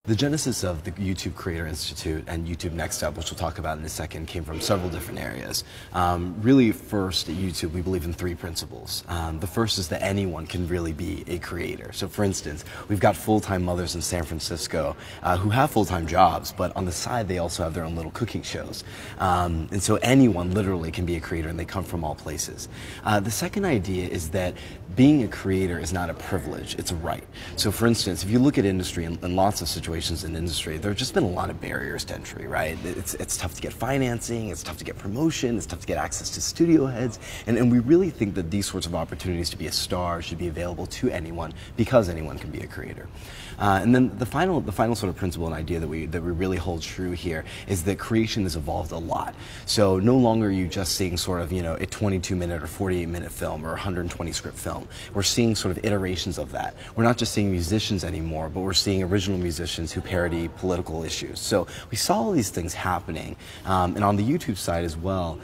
The genesis of the YouTube Creator Institute and YouTube Next Up, which we'll talk about in a second, came from several different areas. Really, first at YouTube, we believe in three principles. The first is that anyone can really be a creator. So for instance, we've got full-time mothers in San Francisco who have full-time jobs, but on the side they also have their own little cooking shows. And so anyone literally can be a creator, and they come from all places. The second idea is that being a creator is not a privilege, it's a right. So for instance, if you look at industry in lots of situations in industry, there have just been a lot of barriers to entry, right? It's tough to get financing, it's tough to get promotion, it's tough to get access to studio heads, and we really think that these sorts of opportunities to be a star should be available to anyone because anyone can be a creator. And then the final sort of principle and idea that we really hold true here is that creation has evolved a lot. So no longer are you just seeing sort of, a 22-minute or 48-minute film or 120-script film. We're seeing sort of iterations of that. We're not just seeing musicians anymore, but we're seeing original musicians who parody political issues. So we saw all these things happening, and on the YouTube side as well,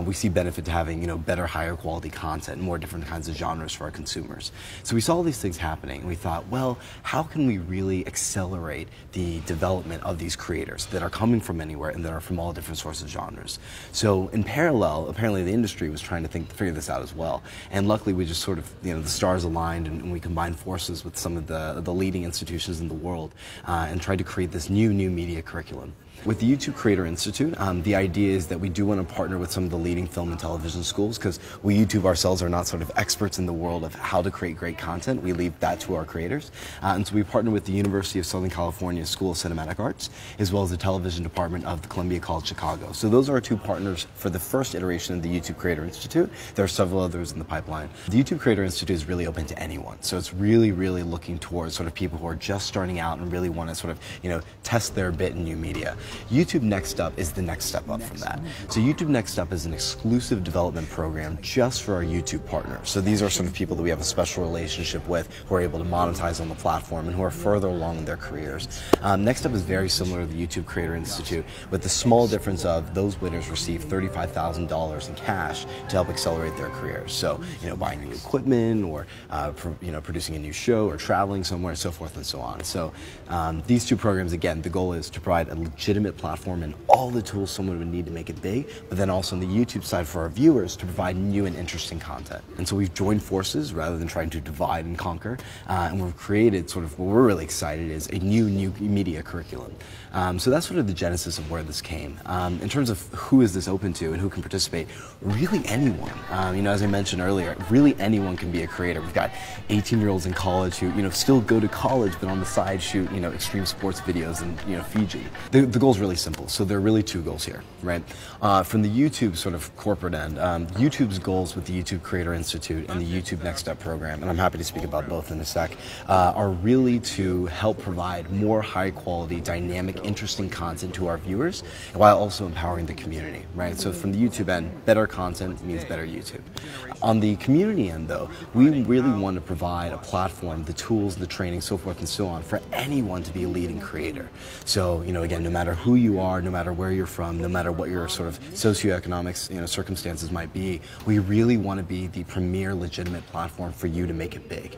we see benefit to having better, higher quality content, more different kinds of genres for our consumers. So we saw all these things happening, and we thought, well, how can we really accelerate the development of these creators that are coming from anywhere and that are from all different sorts of genres? So in parallel, apparently the industry was trying to figure this out as well, and luckily we just sort of, the stars aligned, and we combined forces with some of the leading institutions in the world and tried to create this new media curriculum. With the YouTube Creator Institute, the idea is that we do want to partner with some of the leading film and television schools, because we YouTube ourselves are not sort of experts in the world of how to create great content. We leave that to our creators. And so we partner with the University of Southern California School of Cinematic Arts, as well as the television department of the Columbia College Chicago. So those are our two partners for the first iteration of the YouTube Creator Institute. There are several others in the pipeline. The YouTube Creator Institute is really open to anyone. So it's really looking towards sort of people who are just starting out and really want to sort of, test their bit in new media. YouTube Next Up is the next step up from that. So YouTube Next Up is an exclusive development program just for our YouTube partners. So these are sort of people that we have a special relationship with, who are able to monetize on the platform and who are further along in their careers. Next Up is very similar to the YouTube Creator Institute, with the small difference of those winners receive $35,000 in cash to help accelerate their careers. So, buying new equipment, or producing a new show, or traveling somewhere, so forth and so on. So these two programs, again, the goal is to provide a legitimate platform and all the tools someone would need to make it big, but then also on the YouTube side for our viewers to provide new and interesting content. And so we've joined forces rather than trying to divide and conquer, and we've created sort of what we're really excited is a new media curriculum. So that's sort of the genesis of where this came. In terms of who is this open to and who can participate, really anyone. As I mentioned earlier, really anyone can be a creator. We've got 18-year-olds in college who still go to college, but on the side shoot extreme sports videos in Fiji. The goal is really simple. So there are really two goals here, right? From the YouTube sort of corporate end, YouTube's goals with the YouTube Creator Institute and the YouTube Next Up program, and I'm happy to speak about both in a sec, are really to help provide more high-quality, dynamic, interesting content to our viewers, while also empowering the community, right? So from the YouTube end, better content means better YouTube. On the community end, though, we really want to provide a platform, the tools, the training, so forth and so on, for anyone to be a leading creator. So, again, no matter who you are, no matter where you're from, no matter what your sort of socioeconomic circumstances might be, we really want to be the premier legitimate platform for you to make it big.